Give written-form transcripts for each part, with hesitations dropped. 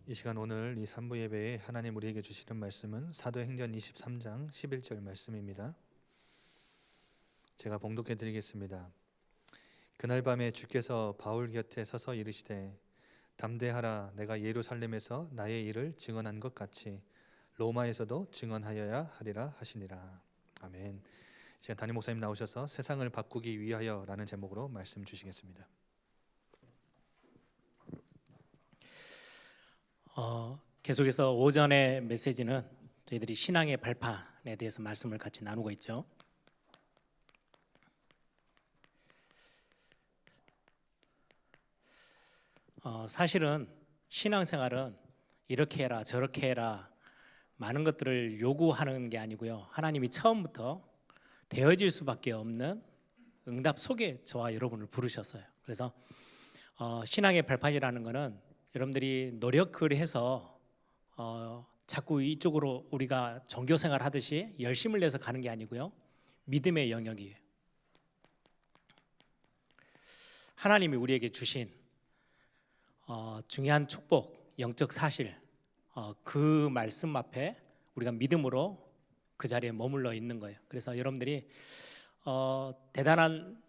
이 시간 오늘 이 3부 예배에 하나님 우리에게 주시는 말씀은 사도행전 23장 11절 말씀입니다. 제가 봉독해 드리겠습니다. 그날 밤에 주께서 바울 곁에 서서 이르시되 담대하라, 내가 예루살렘에서 나의 일을 증언한 것 같이 로마에서도 증언하여야 하리라 하시니라. 아멘. 이 시간 담임 목사님 나오셔서 세상을 바꾸기 위하여 라는 제목으로 말씀 주시겠습니다. 계속해서 오전의 메시지는 저희들이 신앙의 발판에 대해서 말씀을 같이 나누고 있죠. 사실은 신앙생활은 이렇게 해라 저렇게 해라 많은 것들을 요구하는 게 아니고요, 하나님이 처음부터 되어질 수밖에 없는 응답 속에 저와 여러분을 부르셨어요. 그래서 신앙의 발판이라는 것은 여러분들이 노력을 해서 자꾸 이쪽으로 우리가 종교생활 하듯이 열심을 내서 가는 게 아니고요, 믿음의 영역이에요. 하나님이 우리에게 주신 중요한 축복, 영적 사실, 그 말씀 앞에 우리가 믿음으로 그 자리에 머물러 있는 거예요. 그래서 여러분들이 대단한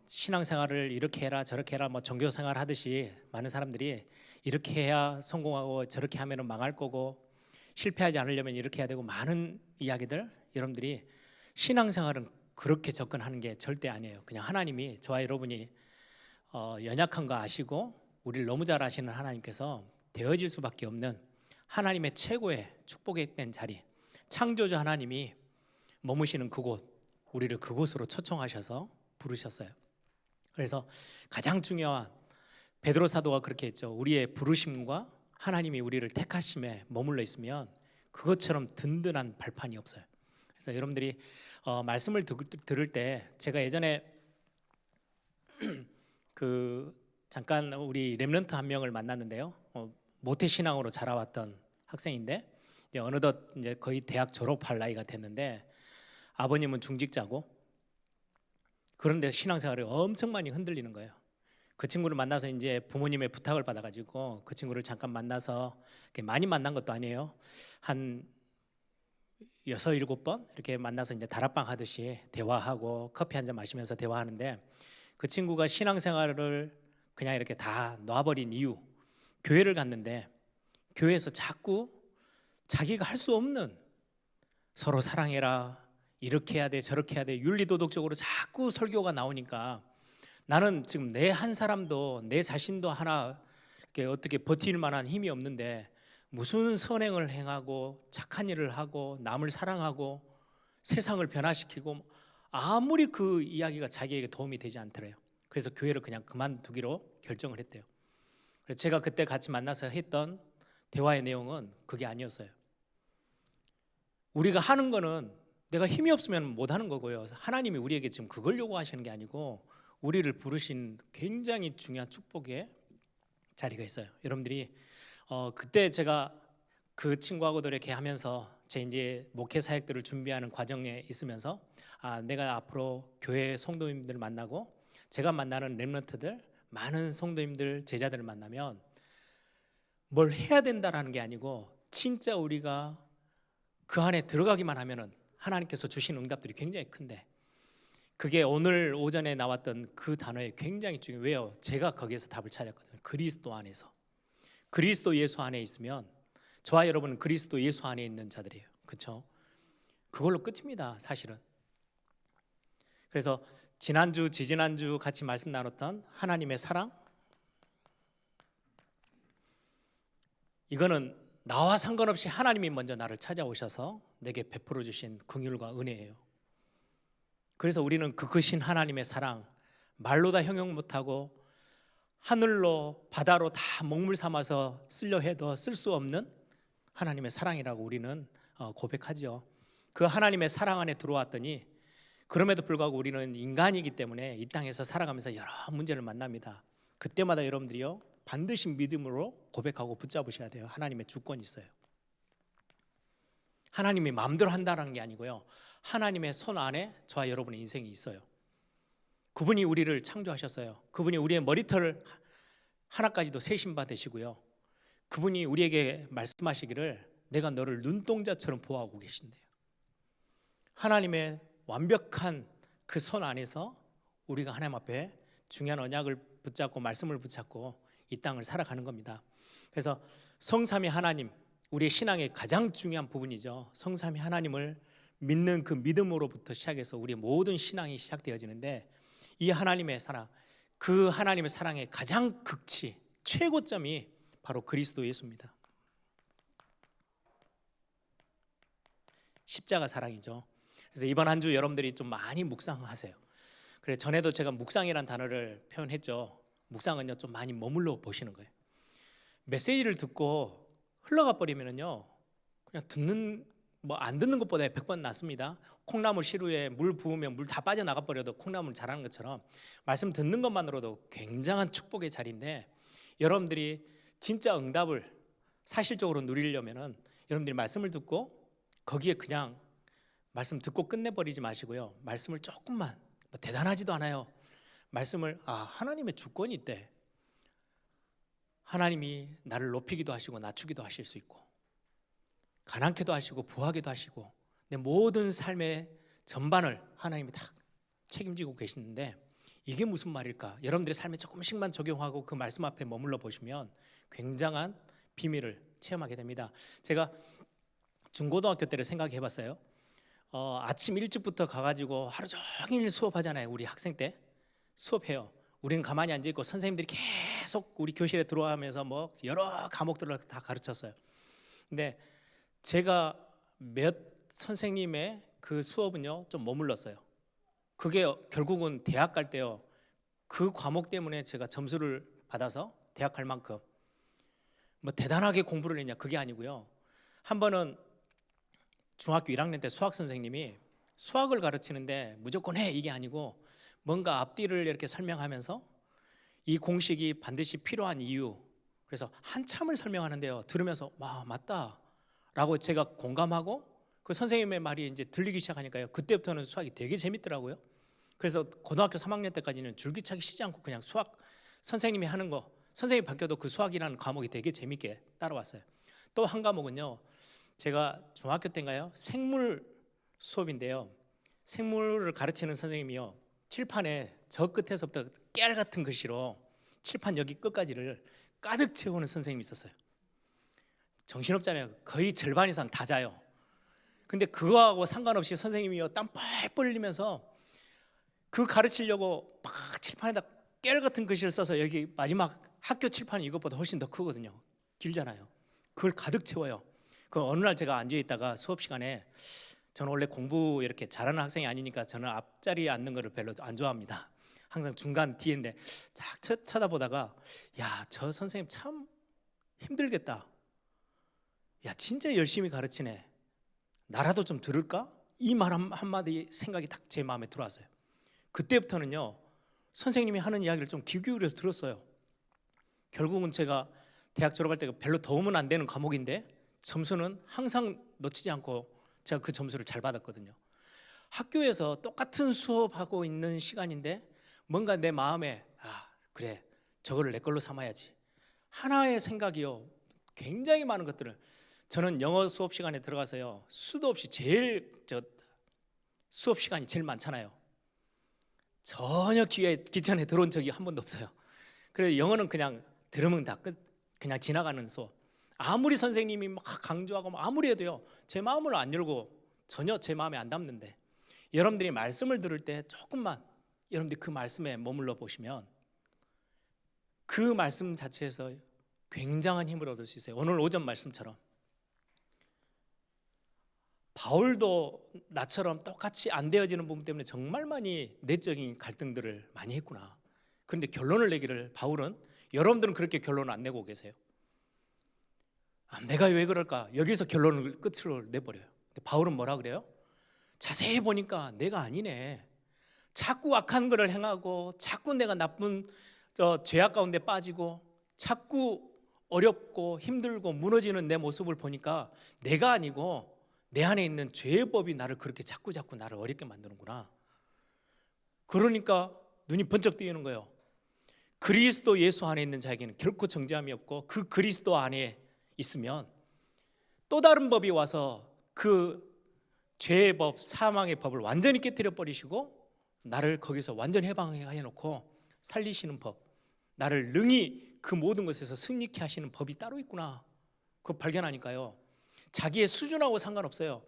신앙생활을 이렇게 해라 저렇게 해라 뭐 종교생활 하듯이 많은 사람들이 이렇게 해야 성공하고 저렇게 하면 망할 거고 실패하지 않으려면 이렇게 해야 되고 많은 이야기들, 여러분들이 신앙생활은 그렇게 접근하는 게 절대 아니에요. 그냥 하나님이 저와 여러분이 연약한 거 아시고 우리를 너무 잘 아시는 하나님께서 되어질 수밖에 없는 하나님의 최고의 축복에 된 자리, 창조주 하나님이 머무시는 그곳, 우리를 그곳으로 초청하셔서 부르셨어요. 그래서 가장 중요한, 베드로 사도가 그렇게 했죠. 우리의 부르심과 하나님이 우리를 택하심에 머물러 있으면 그것처럼 든든한 발판이 없어요. 그래서 여러분들이 말씀을 들을 때, 제가 예전에 잠깐 우리 렘넌트 한 명을 만났는데요, 모태신앙으로 자라왔던 학생인데 이제 어느덧 이제 거의 대학 졸업할 나이가 됐는데 아버님은 중직자고, 그런데 신앙생활이 엄청 많이 흔들리는 거예요. 그 친구를 만나서 이제 부모님의 부탁을 받아가지고 그 친구를 잠깐 만나서, 많이 만난 것도 아니에요. 한 6, 7번 이렇게 만나서 이제 다락방 하듯이 대화하고 커피 한잔 마시면서 대화하는데, 그 친구가 신앙생활을 그냥 이렇게 다 놔버린 이유, 교회를 갔는데 교회에서 자꾸 자기가 할 수 없는, 서로 사랑해라, 이렇게 해야 돼 저렇게 해야 돼 윤리도덕적으로 자꾸 설교가 나오니까 나는 지금 내 한 사람도 내 자신도 하나 이렇게 어떻게 버틸 만한 힘이 없는데 무슨 선행을 행하고 착한 일을 하고 남을 사랑하고 세상을 변화시키고, 아무리 그 이야기가 자기에게 도움이 되지 않더래요. 그래서 교회를 그냥 그만두기로 결정을 했대요. 그래서 제가 그때 같이 만나서 했던 대화의 내용은 그게 아니었어요. 우리가 하는 거는 내가 힘이 없으면 못 하는 거고요, 하나님이 우리에게 지금 그걸 요구하시는 게 아니고 우리를 부르신 굉장히 중요한 축복의 자리가 있어요. 여러분들이 그때 제가 그 친구하고도 이렇게 하면서 제 이제 목회 사역들을 준비하는 과정에 있으면서 내가 앞으로 교회 성도님들 만나고 제가 만나는 렘넌트들, 많은 성도님들 제자들을 만나면 뭘 해야 된다라는 게 아니고 진짜 우리가 그 안에 들어가기만 하면은 하나님께서 주신 응답들이 굉장히 큰데, 그게 오늘 오전에 나왔던 그 단어에 굉장히 중요해요. 왜요? 제가 거기에서 답을 찾았거든요. 그리스도 안에서, 그리스도 예수 안에 있으면, 저와 여러분은 그리스도 예수 안에 있는 자들이에요. 그렇죠? 그걸로 끝입니다, 사실은. 그래서 지난주 지지난주 같이 말씀 나눴던 하나님의 사랑, 이거는 나와 상관없이 하나님이 먼저 나를 찾아오셔서 내게 베풀어 주신 긍휼과 은혜예요. 그래서 우리는 그 크신 하나님의 사랑, 말로 다 형용 못하고 하늘로 바다로 다 먹물 삼아서 쓰려 해도 쓸 수 없는 하나님의 사랑이라고 우리는 고백하죠. 그 하나님의 사랑 안에 들어왔더니, 그럼에도 불구하고 우리는 인간이기 때문에 이 땅에서 살아가면서 여러 문제를 만납니다. 그때마다 여러분들이요, 반드시 믿음으로 고백하고 붙잡으셔야 돼요. 하나님의 주권이 있어요. 하나님이 마음대로 한다는 게 아니고요, 하나님의 손 안에 저와 여러분의 인생이 있어요. 그분이 우리를 창조하셨어요. 그분이 우리의 머리털 하나까지도 세신 바 되시고요, 그분이 우리에게 말씀하시기를 내가 너를 눈동자처럼 보호하고 계신대요. 하나님의 완벽한 그 선 안에서 우리가 하나님 앞에 중요한 언약을 붙잡고 말씀을 붙잡고 이 땅을 살아가는 겁니다. 그래서 성삼위 하나님, 우리의 신앙의 가장 중요한 부분이죠. 성삼위 하나님을 믿는 그 믿음으로부터 시작해서 우리의 모든 신앙이 시작되어지는데, 이 하나님의 사랑, 그 하나님의 사랑의 가장 극치, 최고점이 바로 그리스도 예수입니다. 십자가 사랑이죠. 그래서 이번 한 주 여러분들이 좀 많이 묵상하세요. 그래, 전에도 제가 묵상이라는 단어를 표현했죠. 묵상은요, 좀 많이 머물러 보시는 거예요. 메시지를 듣고 흘러가 버리면은요, 그냥 안 듣는 것보다 100번 낫습니다. 콩나물 시루에 물 부으면 물 다 빠져나가 버려도 콩나물 자라는 것처럼 말씀 듣는 것만으로도 굉장한 축복의 자리인데, 여러분들이 진짜 응답을 사실적으로 누리려면은 여러분들이 말씀을 듣고 거기에 그냥 말씀 듣고 끝내버리지 마시고요, 말씀을 조금만, 대단하지도 않아요, 말씀을 하나님의 주권이 있대, 하나님이 나를 높이기도 하시고 낮추기도 하실 수 있고 가난케도 하시고 부하게도 하시고 내 모든 삶의 전반을 하나님이 다 책임지고 계시는데, 이게 무슨 말일까? 여러분들의 삶에 조금씩만 적용하고 그 말씀 앞에 머물러 보시면 굉장한 비밀을 체험하게 됩니다. 제가 중고등학교 때를 생각해 봤어요. 아침 일찍부터 가가지고 하루 종일 수업하잖아요. 우리 학생 때 수업해요. 우리는 가만히 앉아있고 선생님들이 계속 우리 교실에 들어와면서 뭐 여러 과목들을 다 가르쳤어요. 근데 제가 몇 선생님의 그 수업은요 좀 머물렀어요. 그게 결국은 대학 갈 때요, 그 과목 때문에 제가 점수를 받아서 대학 갈 만큼 뭐 대단하게 공부를 했냐, 그게 아니고요. 한 번은 중학교 1학년 때 수학 선생님이 수학을 가르치는데 무조건 해, 이게 아니고 뭔가 앞뒤를 이렇게 설명하면서 이 공식이 반드시 필요한 이유, 그래서 한참을 설명하는데요, 들으면서 와, 맞다 라고 제가 공감하고 그 선생님의 말이 이제 들리기 시작하니까요, 그때부터는 수학이 되게 재밌더라고요. 그래서 고등학교 3학년 때까지는 줄기차게 쉬지 않고 그냥 수학 선생님이 하는 거, 선생님이 바뀌어도 그 수학이라는 과목이 되게 재밌게 따라왔어요. 또 한 과목은요, 제가 중학교 때인가요, 생물 수업인데요, 생물을 가르치는 선생님이요, 칠판에 저 끝에서부터 깨알 같은 글씨로 칠판 여기 끝까지를 가득 채우는 선생님이 있었어요. 정신없잖아요. 거의 절반 이상 다 자요. 근데 그거하고 상관없이 선생님이요, 땀 뻘뻘 흘리면서 그 가르치려고 막 칠판에다 깨알 같은 글씨를 써서, 여기 마지막 학교 칠판이 이것보다 훨씬 더 크거든요. 길잖아요. 그걸 가득 채워요. 그 어느 날 제가 앉아 있다가 수업 시간에, 저는 원래 공부 이렇게 잘하는 학생이 아니니까 저는 앞자리에 앉는 거를 별로 안 좋아합니다. 항상 중간 뒤인데 쫙 쳐다보다가, 야, 저 선생님 참 힘들겠다, 야, 진짜 열심히 가르치네, 나라도 좀 들을까? 이 말 한마디 생각이 딱 제 마음에 들어왔어요. 그때부터는요, 선생님이 하는 이야기를 좀 귀 기울여서 들었어요. 결국은 제가 대학 졸업할 때 별로 도움은 안 되는 과목인데 점수는 항상 놓치지 않고 제가 그 점수를 잘 받았거든요. 학교에서 똑같은 수업하고 있는 시간인데 뭔가 내 마음에, 그래, 저거를 내 걸로 삼아야지, 하나의 생각이요, 굉장히 많은 것들을, 저는 영어 수업 시간에 들어가서요, 수도 없이 수업 시간이 제일 많잖아요. 전혀 귀천에 들어온 적이 한 번도 없어요. 그래서 영어는 그냥 들으면 다 그냥 지나가는 수업. 아무리 선생님이 막 강조하고 아무리 해도요, 제 마음을 안 열고 전혀 제 마음에 안 담는데, 여러분들이 말씀을 들을 때 조금만 여러분들이 그 말씀에 머물러 보시면 그 말씀 자체에서 굉장한 힘을 얻을 수 있어요. 오늘 오전 말씀처럼 바울도 나처럼 똑같이 안 되어지는 부분 때문에 정말 많이 내적인 갈등들을 많이 했구나. 그런데 결론을 내기를, 바울은, 여러분들은 그렇게 결론을 안 내고 계세요. 내가 왜 그럴까? 여기서 결론을 끝으로 내버려요. 근데 바울은 뭐라 그래요? 자세히 보니까 내가 아니네. 자꾸 악한 것을 행하고 자꾸 내가 나쁜 죄악 가운데 빠지고 자꾸 어렵고 힘들고 무너지는 내 모습을 보니까 내가 아니고 내 안에 있는 죄의 법이 나를 그렇게 자꾸 나를 어렵게 만드는구나. 그러니까 눈이 번쩍 뜨이는 거예요. 그리스도 예수 안에 있는 자에게는 결코 정죄함이 없고, 그 그리스도 안에 있으면 또 다른 법이 와서 그 죄의 법, 사망의 법을 완전히 깨뜨려 버리시고 나를 거기서 완전히 해방해 놓고 살리시는 법, 나를 능히 그 모든 것에서 승리케 하시는 법이 따로 있구나, 그거 발견하니까요, 자기의 수준하고 상관없어요.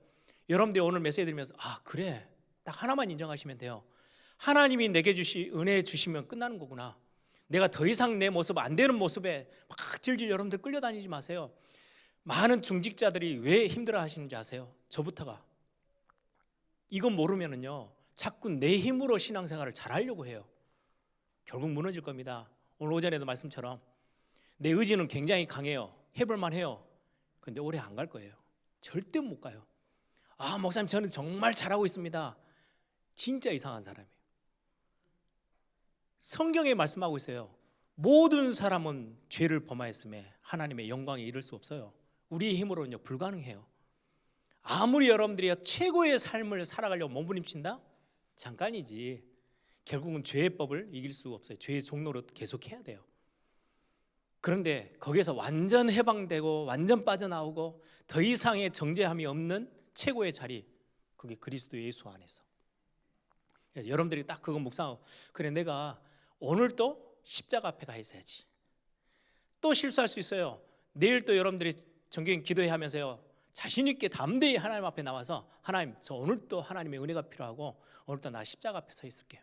여러분들이 오늘 메시지 드리면서 아 그래, 딱 하나만 인정하시면 돼요. 하나님이 내게 은혜 주시면 끝나는 거구나. 내가 더 이상 내 모습, 안 되는 모습에 막 질질 여러분들 끌려다니지 마세요. 많은 중직자들이 왜 힘들어 하시는지 아세요? 저부터가. 이건 모르면은요, 자꾸 내 힘으로 신앙생활을 잘하려고 해요. 결국 무너질 겁니다. 오늘 오전에도 말씀처럼 내 의지는 굉장히 강해요. 해볼만 해요. 근데 오래 안 갈 거예요. 절대 못 가요. 아 목사님 저는 정말 잘하고 있습니다. 진짜 이상한 사람이에요. 성경에 말씀하고 있어요. 모든 사람은 죄를 범하였음에 하나님의 영광에 이를 수 없어요. 우리의 힘으로는요 불가능해요. 아무리 여러분들이 최고의 삶을 살아가려고 몸부림친다? 잠깐이지. 결국은 죄의 법을 이길 수 없어요. 죄의 종로로 계속해야 돼요. 그런데 거기에서 완전 해방되고 완전 빠져나오고 더 이상의 정죄함이 없는 최고의 자리, 그게 그리스도 예수 안에서. 여러분들이 딱 그거 묵상하고 그래 내가 오늘 또 십자가 앞에 가 있어야지. 또 실수할 수 있어요. 내일 또 여러분들이 정경 기도회 하면서요 자신 있게 담대히 하나님 앞에 나와서 하나님 저 오늘 또 하나님의 은혜가 필요하고 오늘 또 나 십자가 앞에 서 있을게요.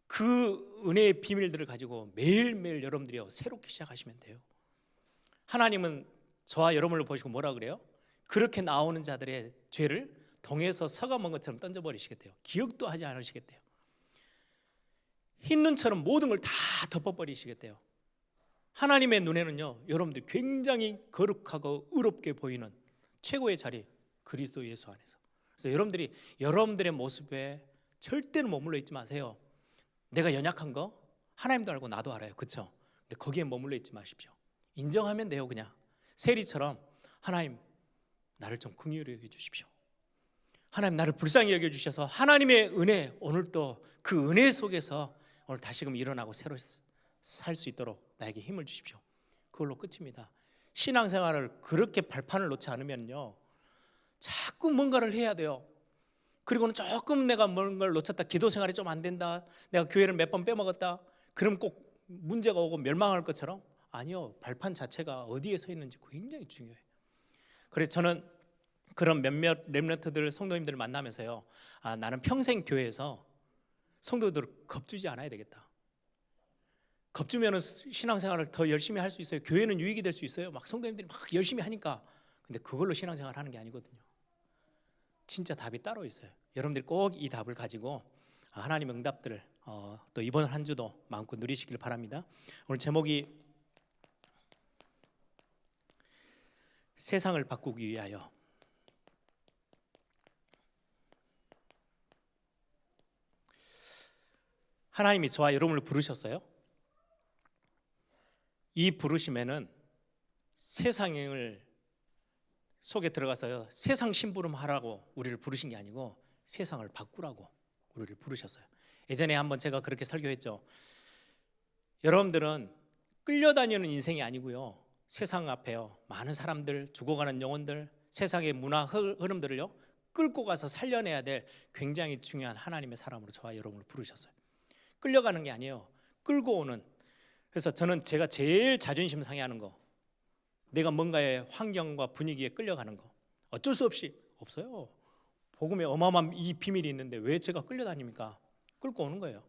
그 은혜의 비밀들을 가지고 매일매일 여러분들이 새롭게 시작하시면 돼요. 하나님은 저와 여러분을 보시고 뭐라 그래요? 그렇게 나오는 자들의 죄를 동에서 서가먼 것처럼 던져버리시겠대요. 기억도 하지 않으시겠대요. 흰 눈처럼 모든 걸 다 덮어버리시겠대요. 하나님의 눈에는요 여러분들 굉장히 거룩하고 의롭게 보이는 최고의 자리, 그리스도 예수 안에서. 그래서 여러분들이 여러분들의 모습에 절대로 머물러 있지 마세요. 내가 연약한 거 하나님도 알고 나도 알아요. 그렇죠? 근데 거기에 머물러 있지 마십시오. 인정하면 돼요. 그냥 세리처럼 하나님 나를 좀 긍휼히 여겨 주십시오. 하나님 나를 불쌍히 여겨 주셔서 하나님의 은혜, 오늘 또 그 은혜 속에서 오늘 다시금 일어나고 새로 살 수 있도록 나에게 힘을 주십시오. 그걸로 끝입니다. 신앙생활을 그렇게 발판을 놓지 않으면요 자꾸 뭔가를 해야 돼요. 그리고는 조금 내가 뭔가를 놓쳤다, 기도 생활이 좀 안 된다, 내가 교회를 몇 번 빼먹었다, 그럼 꼭 문제가 오고 멸망할 것처럼. 아니요, 발판 자체가 어디에 서 있는지 굉장히 중요해요. 그래서 저는 그런 몇몇 렘넌트들 성도님들을 만나면서요 아 나는 평생 교회에서 성도들을 겁주지 않아야 되겠다. 겁주면 신앙생활을 더 열심히 할 수 있어요. 교회는 유익이 될 수 있어요. 막 성도님들이 막 열심히 하니까. 근데 그걸로 신앙생활 하는 게 아니거든요. 진짜 답이 따로 있어요. 여러분들이 꼭 이 답을 가지고 하나님의 응답들을 또 이번 한 주도 마음껏 누리시길 바랍니다. 오늘 제목이 세상을 바꾸기 위하여. 하나님이 저와 여러분을 부르셨어요. 이 부르심에는 세상을 속에 들어가서요 세상 심부름하라고 우리를 부르신 게 아니고 세상을 바꾸라고 우리를 부르셨어요. 예전에 한번 제가 그렇게 설교했죠. 여러분들은 끌려다니는 인생이 아니고요 세상 앞에요 많은 사람들, 죽어가는 영혼들, 세상의 문화 흐름들을요 끌고 가서 살려내야 될 굉장히 중요한 하나님의 사람으로 저와 여러분을 부르셨어요. 끌려가는 게 아니에요, 끌고 오는. 그래서 저는 제가 제일 자존심 상해하는 거, 내가 뭔가의 환경과 분위기에 끌려가는 거 어쩔 수 없이 없어요. 복음에 어마어마한 이 비밀이 있는데 왜 제가 끌려다닙니까? 끌고 오는 거예요.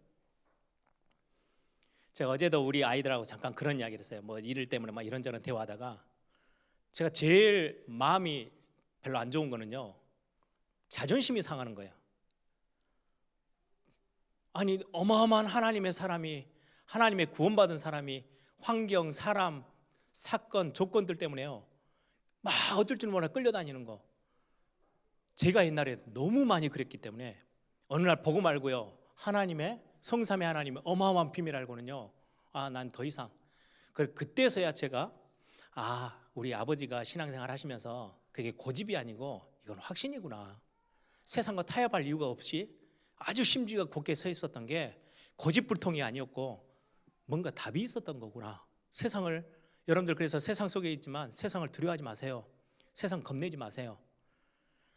제가 어제도 우리 아이들하고 잠깐 그런 이야기를 했어요. 뭐 일 때문에 막 이런저런 대화하다가 제가 제일 마음이 별로 안 좋은 거는요 자존심이 상하는 거예요. 아니 어마어마한 하나님의 사람이, 하나님의 구원받은 사람이 환경, 사람, 사건, 조건들 때문에요 막 어쩔 줄 몰라 끌려다니는 거. 제가 옛날에 너무 많이 그랬기 때문에 어느 날 보고 말고요 하나님의 성삼의 하나님의 어마어마한 비밀 알고는요 아 난 더 이상. 그때서야 제가 우리 아버지가 신앙생활 하시면서 그게 고집이 아니고 이건 확신이구나. 세상과 타협할 이유가 없이 아주 심지가 곧게 서 있었던 게 고집불통이 아니었고 뭔가 답이 있었던 거구나. 세상을, 여러분들 그래서 세상 속에 있지만 세상을 두려워하지 마세요. 세상 겁내지 마세요.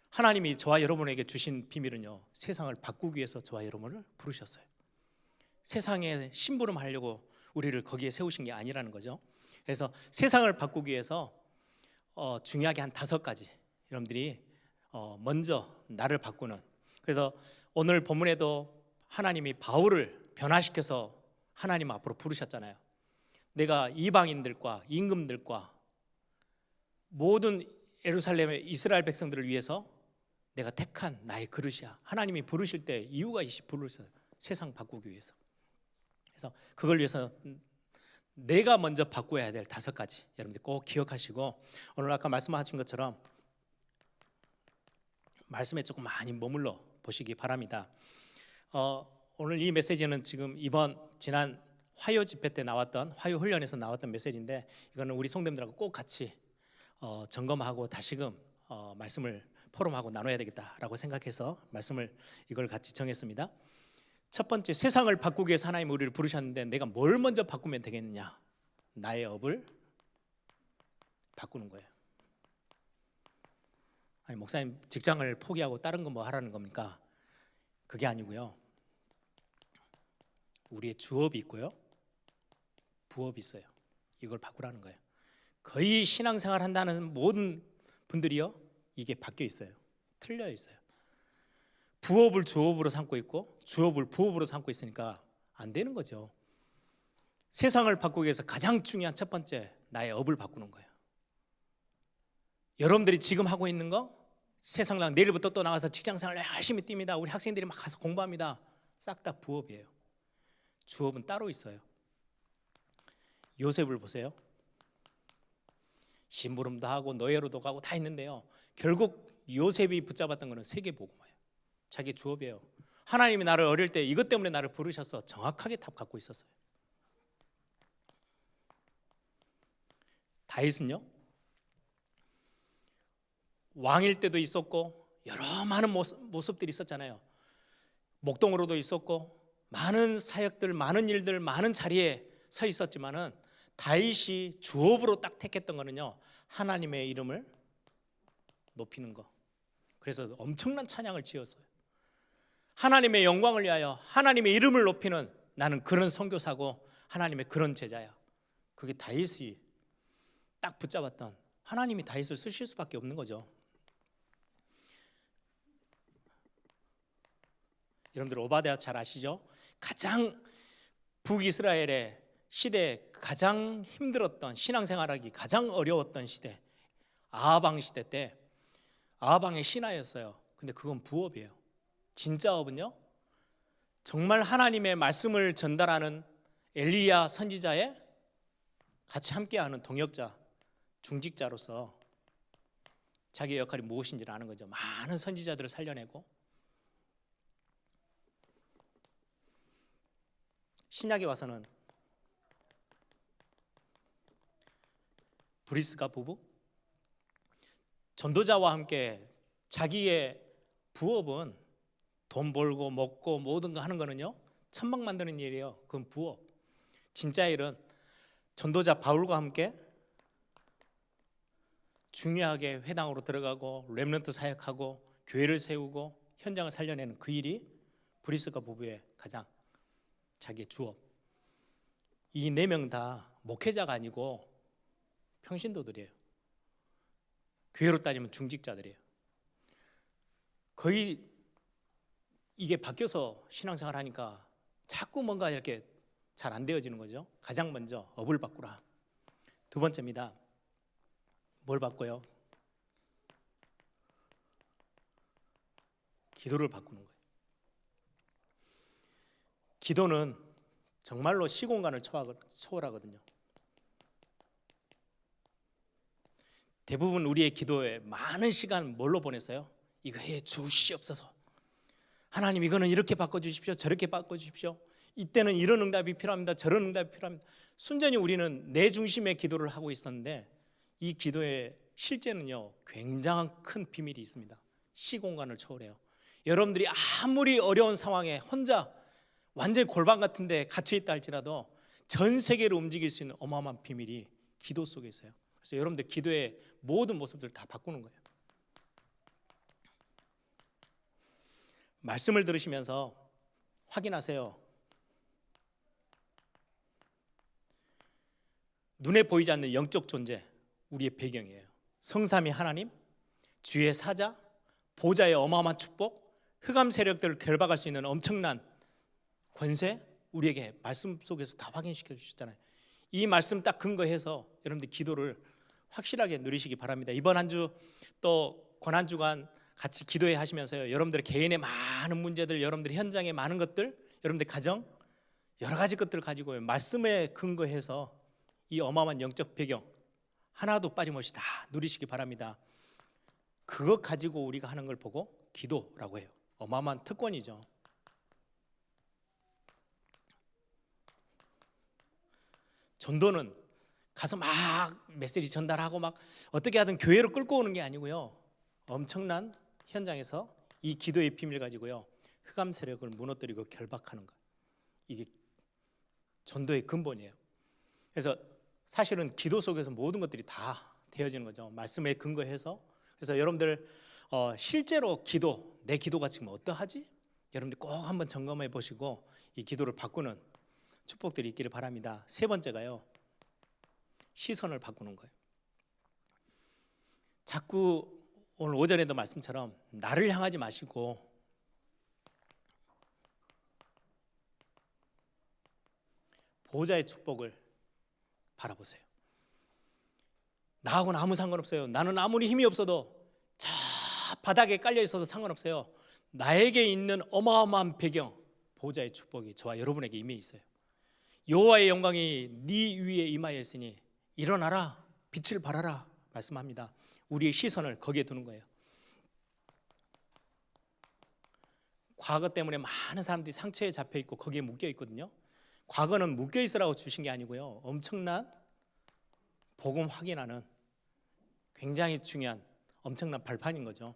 하나님이 저와 여러분에게 주신 비밀은요, 세상을 바꾸기 위해서 저와 여러분을 부르셨어요. 세상에 심부름하려고 우리를 거기에 세우신 게 아니라는 거죠. 그래서 세상을 바꾸기 위해서 중요하게 한 5가지 여러분들이 먼저 나를 바꾸는. 그래서 오늘 본문에도 하나님이 바울을 변화시켜서 하나님 앞으로 부르셨잖아요. 내가 이방인들과 임금들과 모든 예루살렘의 이스라엘 백성들을 위해서 내가 택한 나의 그릇이야. 하나님이 부르실 때 이유가 있이 부르셨어요. 세상 바꾸기 위해서. 그래서 그걸 위해서 내가 먼저 바꿔야 될 5가지 여러분들 꼭 기억하시고, 오늘 아까 말씀하신 것처럼 말씀에 조금 많이 머물러 보시기 바랍니다. 오늘 이 메시지는 지금 지난 화요 집회 때 나왔던, 화요 훈련에서 나왔던 메시지인데, 이거는 우리 성도님들하고 꼭 같이 점검하고 다시금 말씀을 포럼하고 나눠야 되겠다라고 생각해서 이걸 같이 정했습니다. 첫 번째, 세상을 바꾸기 위해서 하나님 우리를 부르셨는데 내가 뭘 먼저 바꾸면 되겠느냐? 나의 업을 바꾸는 거예요. 아니, 목사님 직장을 포기하고 다른 거 뭐 하라는 겁니까? 그게 아니고요. 우리의 주업이 있고요, 부업이 있어요. 이걸 바꾸라는 거예요. 거의 신앙생활 한다는 모든 분들이요, 이게 바뀌어 있어요. 틀려 있어요. 부업을 주업으로 삼고 있고 주업을 부업으로 삼고 있으니까 안 되는 거죠. 세상을 바꾸기 위해서 가장 중요한 첫 번째, 나의 업을 바꾸는 거예요. 여러분들이 지금 하고 있는 거, 세상랑 내일부터 또 나가서 직장생활 열심히 뜁니다. 우리 학생들이 막 가서 공부합니다. 싹 다 부업이에요. 주업은 따로 있어요. 요셉을 보세요. 심부름도 하고 노예로도 가고 다 있는데요, 결국 요셉이 붙잡았던 거는 세계복음화예요. 자기 주업이에요. 하나님이 나를 어릴 때 이것 때문에 나를 부르셔서 정확하게 답 갖고 있었어요. 다윗은요, 왕일 때도 있었고 여러 많은 모습들이 있었잖아요. 목동으로도 있었고 많은 사역들, 많은 일들, 많은 자리에 서 있었지만은 다윗이 주업으로 딱 택했던 거는요, 하나님의 이름을 높이는 거. 그래서 엄청난 찬양을 지었어요. 하나님의 영광을 위하여 하나님의 이름을 높이는, 나는 그런 선교사고 하나님의 그런 제자야. 그게 다윗이 딱 붙잡았던, 하나님이 다윗을 쓰실 수밖에 없는 거죠. 여러분들 오바댜 잘 아시죠? 가장 북이스라엘의 시대에 가장 힘들었던, 신앙생활하기 가장 어려웠던 시대, 아하방 시대 때 아하방의 신하였어요. 근데 그건 부업이에요. 진짜 업은요, 정말 하나님의 말씀을 전달하는 엘리야 선지자의 같이 함께하는 동역자, 중직자로서 자기의 역할이 무엇인지를 아는 거죠. 많은 선지자들을 살려내고, 신약에 와서는 브리스가 부부, 전도자와 함께 자기의 부업은 돈 벌고 먹고 모든 거 하는 거는요, 천막 만드는 일이에요. 그건 부업. 진짜 일은 전도자 바울과 함께 중요하게 회당으로 들어가고 렘넌트 사역하고 교회를 세우고 현장을 살려내는 그 일이 브리스가 부부의 가장 자기의 주업. 이 4명 다 목회자가 아니고 평신도들이에요. 교회로 따지면 중직자들이에요. 거의 이게 바뀌어서 신앙생활 하니까 자꾸 뭔가 이렇게 잘 안 되어지는 거죠. 가장 먼저 업을 바꾸라. 두 번째입니다. 뭘 바꿔요? 기도를 바꾸는 거예요. 기도는 정말로 시공간을 초월하거든요. 대부분 우리의 기도에 많은 시간 뭘로 보냈어요? 이거 해 주시옵소서. 하나님 이거는 이렇게 바꿔주십시오. 저렇게 바꿔주십시오. 이때는 이런 응답이 필요합니다. 저런 응답이 필요합니다. 순전히 우리는 내 중심의 기도를 하고 있었는데, 이 기도의 실제는요, 굉장한 큰 비밀이 있습니다. 시공간을 초월해요. 여러분들이 아무리 어려운 상황에 혼자 완전히 골방 같은 데 갇혀 있다 할지라도 전 세계를 움직일 수 있는 어마어마한 비밀이 기도 속에 있어요. 그래서 여러분들 기도의 모든 모습들을 다 바꾸는 거예요. 말씀을 들으시면서 확인하세요. 눈에 보이지 않는 영적 존재, 우리의 배경이에요. 성삼위 하나님, 주의 사자, 보좌의 어마어마한 축복, 흑암 세력들을 결박할 수 있는 엄청난 권세, 우리에게 말씀 속에서 다 확인시켜 주셨잖아요. 이 말씀 딱 근거해서 여러분들 기도를 확실하게 누리시기 바랍니다. 이번 한 주 또 고난 주간 같이 기도해 하시면서요, 여러분들의 개인의 많은 문제들, 여러분들의 현장의 많은 것들, 여러분들 가정 여러 가지 것들을 가지고 말씀에 근거해서 이 어마어마한 영적 배경 하나도 빠짐없이 다 누리시기 바랍니다. 그것 가지고 우리가 하는 걸 보고 기도라고 해요. 어마어마한 특권이죠. 전도는 가서 막 메시지 전달하고 막 어떻게 하든 교회로 끌고 오는 게 아니고요, 엄청난 현장에서 이 기도의 비밀 가지고요, 흑암 세력을 무너뜨리고 결박하는 것, 이게 전도의 근본이에요. 그래서 사실은 기도 속에서 모든 것들이 다 되어지는 거죠. 말씀에 근거해서. 그래서 여러분들 실제로 기도, 내 기도가 지금 어떠하지? 여러분들 꼭 한번 점검해 보시고 이 기도를 바꾸는 축복들이 있기를 바랍니다. 세 번째가요, 시선을 바꾸는 거예요. 자꾸 오늘 오전에도 말씀처럼 나를 향하지 마시고 보좌의 축복을 바라보세요. 나하고는 아무 상관없어요. 나는 아무리 힘이 없어도 저 바닥에 깔려 있어도 상관없어요. 나에게 있는 어마어마한 배경, 보좌의 축복이 저와 여러분에게 이미 있어요. 여호와의 영광이 네 위에 임하였으니 일어나라, 빛을 발하라 말씀합니다. 우리의 시선을 거기에 두는 거예요. 과거 때문에 많은 사람들이 상처에 잡혀 있고 거기에 묶여 있거든요. 과거는 묶여 있으라고 주신 게 아니고요, 엄청난 복음 확인하는 굉장히 중요한 엄청난 발판인 거죠.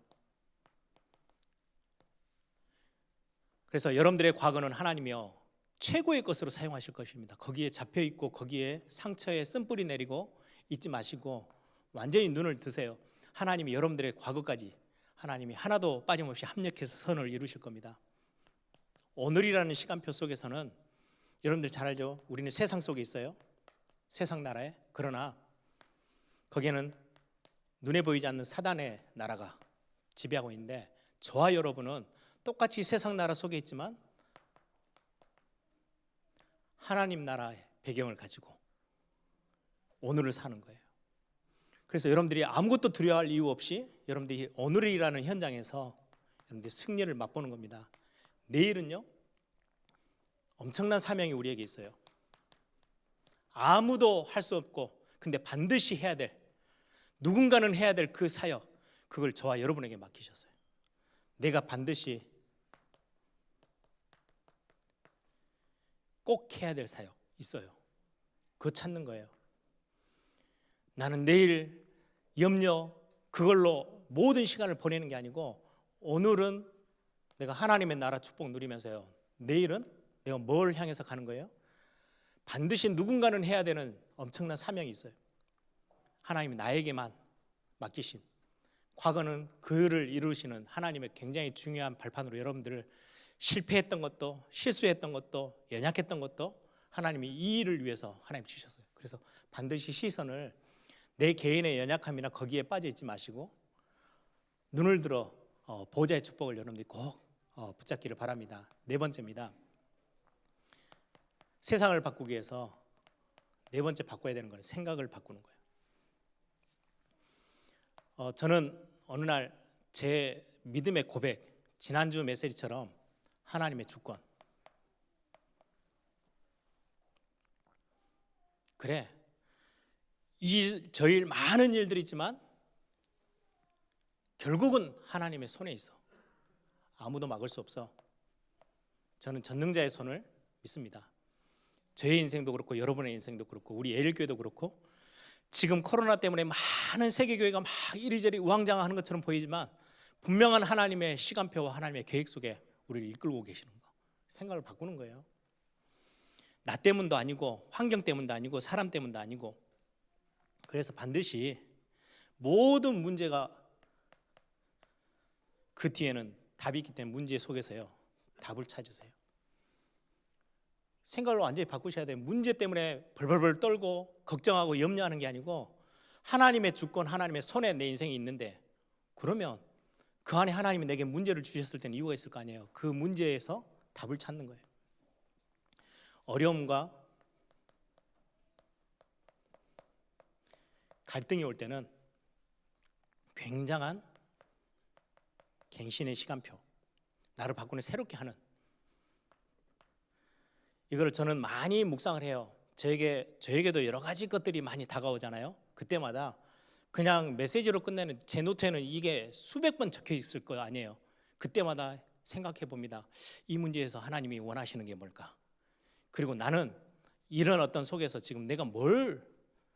그래서 여러분들의 과거는 하나님이요 최고의 것으로 사용하실 것입니다. 거기에 잡혀 있고 거기에 상처에 쓴뿌리 내리고 있지 마시고 완전히 눈을 뜨세요. 하나님이 여러분들의 과거까지 하나님이 하나도 빠짐없이 합력해서 선을 이루실 겁니다. 오늘이라는 시간표 속에서는 여러분들 잘 알죠? 우리는 세상 속에 있어요. 세상 나라에. 그러나 거기에는 눈에 보이지 않는 사단의 나라가 지배하고 있는데, 저와 여러분은 똑같이 세상 나라 속에 있지만 하나님 나라의 배경을 가지고 오늘을 사는 거예요. 그래서 여러분들이 아무것도 두려워할 이유 없이 여러분들이 오늘이라는 현장에서 여러분들이 승리를 맛보는 겁니다. 내일은요, 엄청난 사명이 우리에게 있어요. 아무도 할 수 없고 근데 반드시 해야 될, 누군가는 해야 될 그 사역, 그걸 저와 여러분에게 맡기셨어요. 내가 반드시 꼭 해야 될 사역 있어요. 그거 찾는 거예요. 나는 내일 염려 그걸로 모든 시간을 보내는 게 아니고, 오늘은 내가 하나님의 나라 축복 누리면서요, 내일은 내가 뭘 향해서 가는 거예요? 반드시 누군가는 해야 되는 엄청난 사명이 있어요. 하나님이 나에게만 맡기신, 과거는 그를 이루시는 하나님의 굉장히 중요한 발판으로 여러분들을 실패했던 것도 실수했던 것도 연약했던 것도 하나님이 이 일을 위해서 하나님 주셨어요. 그래서 반드시 시선을 내 개인의 연약함이나 거기에 빠져 있지 마시고 눈을 들어 보좌의 축복을 여러분들이 꼭 붙잡기를 바랍니다. 네 번째입니다. 세상을 바꾸기 위해서 네 번째 바꿔야 되는 건 생각을 바꾸는 거예요. 저는 어느 날 제 믿음의 고백, 지난주 메시지처럼 하나님의 주권, 그래 저일 많은 일들이 있지만 결국은 하나님의 손에 있어. 아무도 막을 수 없어. 저는 전능자의 손을 믿습니다. 저의 인생도 그렇고 여러분의 인생도 그렇고 우리 예일교회도 그렇고, 지금 코로나 때문에 많은 세계교회가 막 이리저리 우왕좌왕하는 것처럼 보이지만 분명한 하나님의 시간표와 하나님의 계획 속에 우리를 이끌고 계시는 거, 생각을 바꾸는 거예요. 나 때문도 아니고 환경 때문도 아니고 사람 때문도 아니고, 그래서 반드시 모든 문제가 그 뒤에는 답이 있기 때문에 문제 속에서요 답을 찾으세요. 생각을 완전히 바꾸셔야 돼요. 문제 때문에 벌벌벌 떨고 걱정하고 염려하는 게 아니고, 하나님의 주권, 하나님의 손에 내 인생이 있는데, 그러면 그 안에 하나님이 내게 문제를 주셨을 때는 이유가 있을 거 아니에요. 그 문제에서 답을 찾는 거예요. 어려움과 갈등이 올 때는 굉장한 갱신의 시간표, 나를 바꾸는 새롭게 하는, 이걸 저는 많이 묵상을 해요. 저에게도 여러 가지 것들이 많이 다가오잖아요. 그때마다 그냥 메시지로 끝내는 제 노트에는 이게 수백 번 적혀 있을 거 아니에요. 그때마다 생각해 봅니다. 이 문제에서 하나님이 원하시는 게 뭘까? 그리고 나는 이런 어떤 속에서 지금 내가 뭘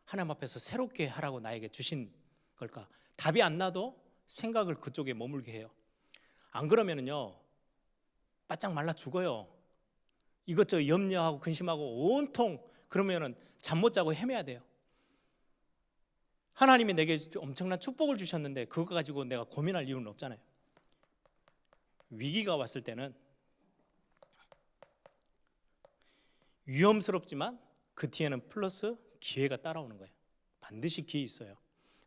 하나님 앞에서 새롭게 하라고 나에게 주신 걸까? 답이 안 나도 생각을 그쪽에 머물게 해요. 안 그러면은요 바짝 말라 죽어요. 이것저것 염려하고 근심하고 온통, 그러면은 잠 못 자고 헤매야 돼요. 하나님이 내게 엄청난 축복을 주셨는데 그거 가지고 내가 고민할 이유는 없잖아요. 위기가 왔을 때는 위험스럽지만 그 뒤에는 플러스 기회가 따라오는 거예요. 반드시 기회 있어요.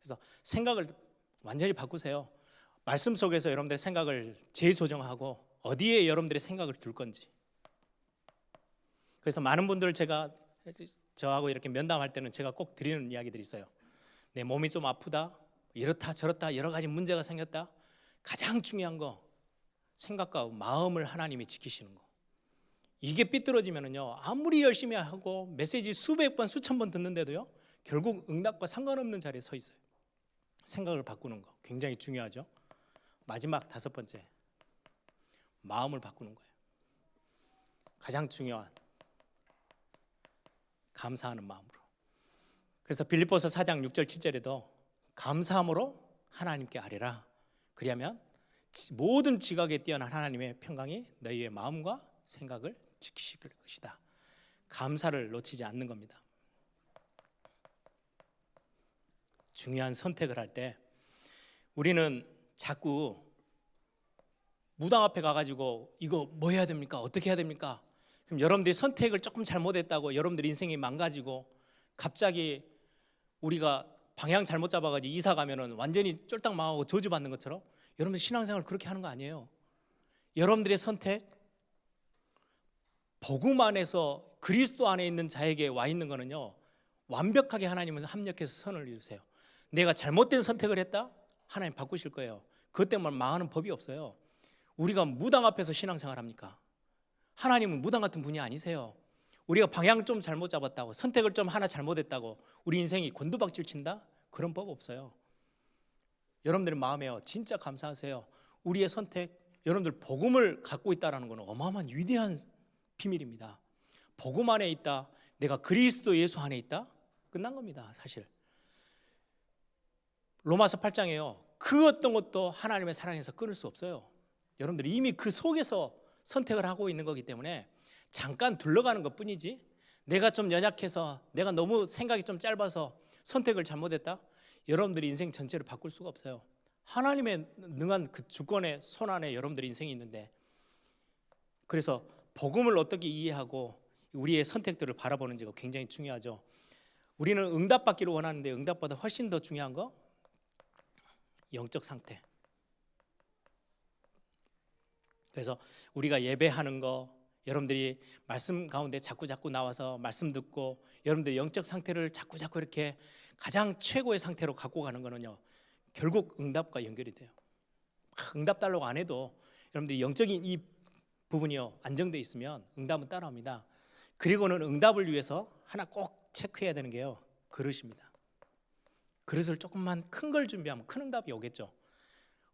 그래서 생각을 완전히 바꾸세요. 말씀 속에서 여러분들의 생각을 재조정하고 어디에 여러분들의 생각을 둘 건지. 그래서 많은 분들 저하고 이렇게 면담할 때는 제가 꼭 드리는 이야기들이 있어요. 내 몸이 좀 아프다, 이렇다 저렇다 여러 가지 문제가 생겼다. 가장 중요한 거, 생각과 마음을 하나님이 지키시는 거. 이게 삐뚤어지면은요 아무리 열심히 하고 메시지 수백 번 수천 번 듣는데도요 결국 응답과 상관없는 자리에 서 있어요. 생각을 바꾸는 거 굉장히 중요하죠. 마지막 5번째, 마음을 바꾸는 거예요. 가장 중요한, 감사하는 마음으로. 그래서 빌립보서 4장 6절 7절에도 감사함으로 하나님께 아뢰라. 그리하면 모든 지각에 뛰어난 하나님의 평강이 너희의 마음과 생각을 지키실 것이다. 감사를 놓치지 않는 겁니다. 중요한 선택을 할 때 우리는 자꾸 무당 앞에 가가지고 이거 뭐 해야 됩니까? 어떻게 해야 됩니까? 그럼 여러분들이 선택을 조금 잘못했다고 여러분들 인생이 망가지고 갑자기 우리가 방향 잘못 잡아가지고 이사 가면은 완전히 쫄딱 망하고 저주받는 것처럼 여러분들 신앙생활 그렇게 하는 거 아니에요. 여러분들의 선택, 복음 안에서 그리스도 안에 있는 자에게 와 있는 거는요 완벽하게 하나님은 합력해서 선을 이루세요. 내가 잘못된 선택을 했다? 하나님 바꾸실 거예요. 그것 때문에 망하는 법이 없어요. 우리가 무당 앞에서 신앙생활 합니까? 하나님은 무당 같은 분이 아니세요. 우리가 방향 좀 잘못 잡았다고, 선택을 좀 하나 잘못했다고 우리 인생이 곤두박질 친다? 그런 법 없어요. 여러분들의 마음에요 진짜 감사하세요. 우리의 선택, 여러분들 복음을 갖고 있다는 것은 어마어마한 위대한 비밀입니다. 복음 안에 있다, 내가 그리스도 예수 안에 있다, 끝난 겁니다. 사실 로마서 8장에요 그 어떤 것도 하나님의 사랑에서 끊을 수 없어요. 여러분들이 이미 그 속에서 선택을 하고 있는 거기 때문에 잠깐 둘러가는 것뿐이지, 내가 좀 연약해서, 내가 너무 생각이 좀 짧아서 선택을 잘못했다, 여러분들이 인생 전체를 바꿀 수가 없어요. 하나님의 능한 그 주권의 손 안에 여러분들의 인생이 있는데, 그래서 복음을 어떻게 이해하고 우리의 선택들을 바라보는지가 굉장히 중요하죠. 우리는 응답받기를 원하는데 응답보다 훨씬 더 중요한 거, 영적 상태. 그래서 우리가 예배하는 거, 여러분들이 말씀 가운데 자꾸 나와서 말씀 듣고 여러분들의 영적 상태를 자꾸 이렇게 가장 최고의 상태로 갖고 가는 거는요 결국 응답과 연결이 돼요. 응답 달라고 안 해도 여러분들이 영적인 이 부분이요 안정돼 있으면 응답은 따라옵니다. 그리고는 응답을 위해서 하나 꼭 체크해야 되는 게요 그릇입니다. 그릇을 조금만 큰 걸 준비하면 큰 응답이 오겠죠.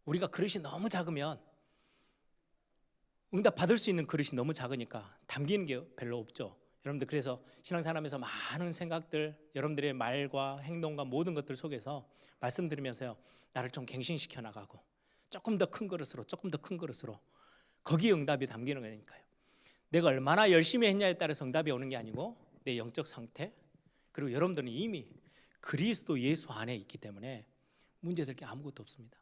우리가 그릇이 너무 작으면, 응답 받을 수 있는 그릇이 너무 작으니까 담기는 게 별로 없죠. 여러분들 그래서 신앙생활하면서 많은 생각들, 여러분들의 말과 행동과 모든 것들 속에서 말씀 들으면서요 나를 좀 갱신시켜 나가고 조금 더 큰 그릇으로 거기에 응답이 담기는 거니까요. 내가 얼마나 열심히 했냐에 따라서 응답이 오는 게 아니고 내 영적 상태, 그리고 여러분들은 이미 그리스도 예수 안에 있기 때문에 문제될 게 아무것도 없습니다.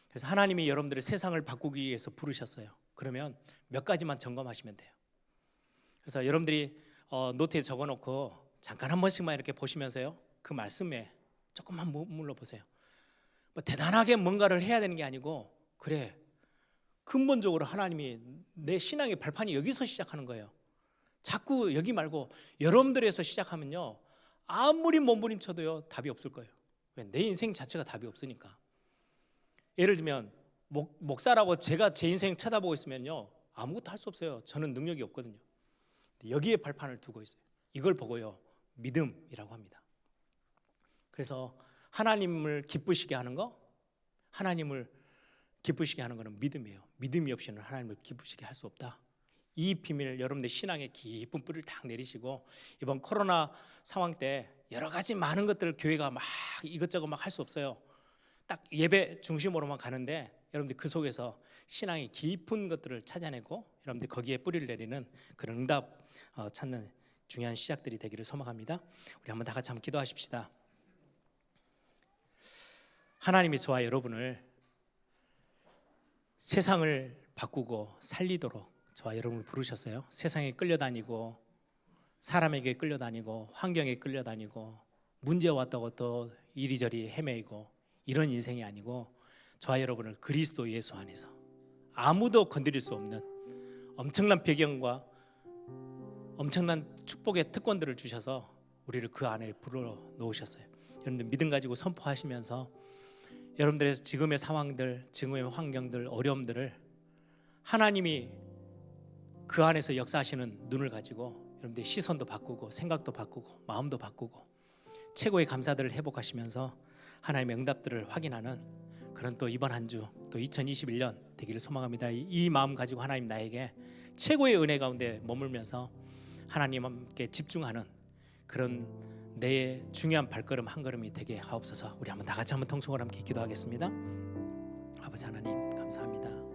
그래서 하나님이 여러분들의 세상을 바꾸기 위해서 부르셨어요. 그러면 몇 가지만 점검하시면 돼요. 그래서 여러분들이 노트에 적어놓고 잠깐 한 번씩만 이렇게 보시면서요, 그 말씀에 조금만 머물러 보세요. 뭐 대단하게 뭔가를 해야 되는 게 아니고, 그래, 근본적으로 하나님이 내 신앙의 발판이 여기서 시작하는 거예요. 자꾸 여기 말고 여러분들에서 시작하면요, 아무리 몸부림쳐도요 답이 없을 거예요. 왜? 내 인생 자체가 답이 없으니까. 예를 들면 목사라고 제가 제 인생 쳐다보고 있으면요 아무것도 할 수 없어요. 저는 능력이 없거든요. 여기에 발판을 두고 있어요. 이걸 보고요 믿음이라고 합니다. 그래서 하나님을 기쁘시게 하는 거, 하나님을 기쁘시게 하는 것은 믿음이에요. 믿음이 없이는 하나님을 기쁘시게 할 수 없다. 이 비밀, 여러분들 신앙의 깊은 뿌리를 딱 내리시고, 이번 코로나 상황 때 여러 가지 많은 것들을 교회가 막 이것저것 막 할 수 없어요. 딱 예배 중심으로만 가는데, 여러분들 그 속에서 신앙의 깊은 것들을 찾아내고 여러분들 거기에 뿌리를 내리는 그런 응답 찾는 중요한 시작들이 되기를 소망합니다. 우리 한번 다 같이 한번 기도하십시다. 하나님이 저와 여러분을 세상을 바꾸고 살리도록 저와 여러분을 부르셨어요. 세상에 끌려다니고 사람에게 끌려다니고 환경에 끌려다니고 문제 왔다고 또 이리저리 헤매이고 이런 인생이 아니고, 저와 여러분을 그리스도 예수 안에서 아무도 건드릴 수 없는 엄청난 배경과 엄청난 축복의 특권들을 주셔서 우리를 그 안에 불러 놓으셨어요. 여러분들 믿음 가지고 선포하시면서 여러분들의 지금의 상황들, 지금의 환경들, 어려움들을 하나님이 그 안에서 역사하시는 눈을 가지고 여러분들의 시선도 바꾸고 생각도 바꾸고 마음도 바꾸고 최고의 감사들을 회복하시면서 하나님의 응답들을 확인하는 그런 또 이번 한 주, 또 2021년 되기를 소망합니다. 이 마음 가지고 하나님 나에게 최고의 은혜 가운데 머물면서 하나님께 집중하는 그런 내 중요한 발걸음 한 걸음이 되게 하옵소서. 우리 한번 다 같이 한번 통성을 함께 기도하겠습니다. 아버지 하나님 감사합니다.